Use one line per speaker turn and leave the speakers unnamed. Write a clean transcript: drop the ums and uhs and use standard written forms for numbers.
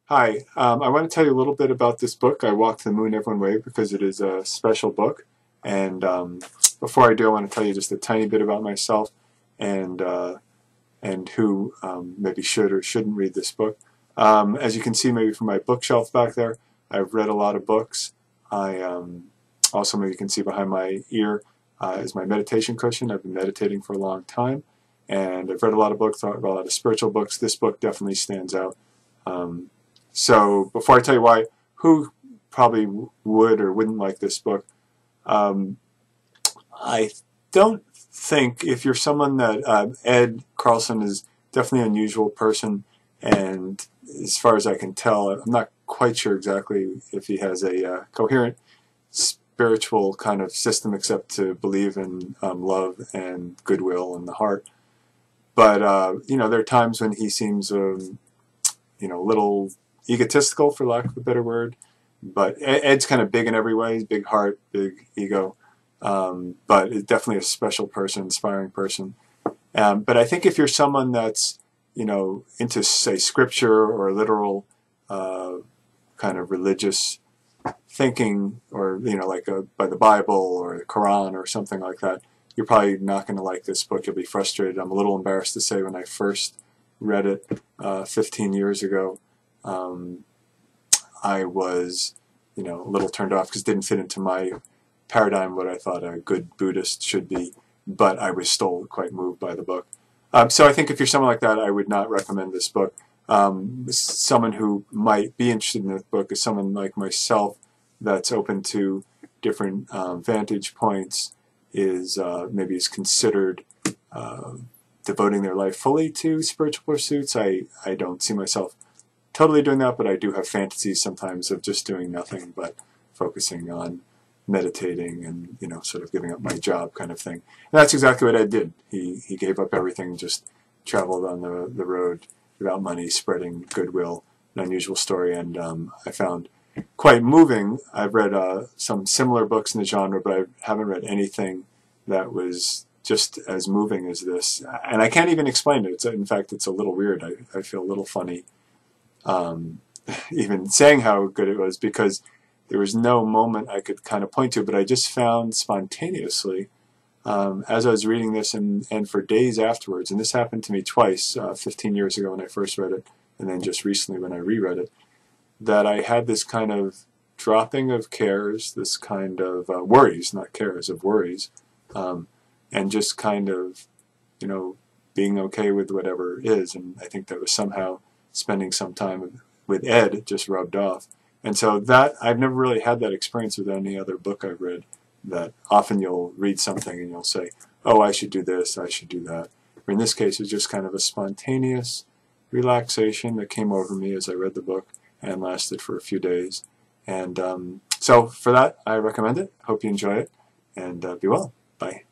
Hi, I want to tell you a little bit about this book, I Walk to the Moon Every One Way, because it is a special book. And before I do, I want to tell you just a tiny bit about myself and who maybe should or shouldn't read this book. As you can see maybe from my bookshelf back there, I've read a lot of books. I also, maybe you can see behind my ear is my meditation cushion. I've been meditating for a long time, and I've read a lot of books, a lot of spiritual books. This book definitely stands out. Um, so before I tell you why, who probably would or wouldn't like this book, um, I don't think if you're someone that Ed Carlson is definitely an unusual person, and as far as I can tell, I'm not quite sure exactly if he has a coherent spiritual kind of system except to believe in love and goodwill and the heart. But there are times when he seems a little egotistical, for lack of a better word. But Ed's kind of big in every way. He's big heart, big ego. But is definitely a special person, inspiring person. But I think if you're someone that's, into, say, scripture or literal kind of religious thinking, or, like by the Bible or the Quran or something like that, you're probably not going to like this book. You'll be frustrated. I'm a little embarrassed to say when I first read it 15 years ago, I was, a little turned off because it didn't fit into my paradigm what I thought a good Buddhist should be, but I was still quite moved by the book. So I think if you're someone like that, I would not recommend this book. Someone who might be interested in this book is someone like myself that's open to different vantage points, is maybe is considered devoting their life fully to spiritual pursuits. I don't see myself totally doing that, but I do have fantasies sometimes of just doing nothing but focusing on meditating and, sort of giving up my job kind of thing. And that's exactly what Ed did. He gave up everything, just traveled on the road without money, spreading goodwill, an unusual story, and I found quite moving. I've read some similar books in the genre, but I haven't read anything that was just as moving as this. And I can't even explain it. In fact, it's a little weird. I feel a little funny even saying how good it was, because there was no moment I could kind of point to, but I just found spontaneously, as I was reading this and for days afterwards, and this happened to me twice, 15 years ago when I first read it, and then just recently when I reread it, that I had this kind of dropping of cares, this kind of worries, not cares, of worries, and just kind of, being okay with whatever is. And I think that was somehow spending some time with Ed just rubbed off. And so that, I've never really had that experience with any other book I've read, that often you'll read something and you'll say, oh, I should do this, I should do that. Or in this case, it's just kind of a spontaneous relaxation that came over me as I read the book and lasted for a few days. And so for that, I recommend it. Hope you enjoy it, and be well. Bye.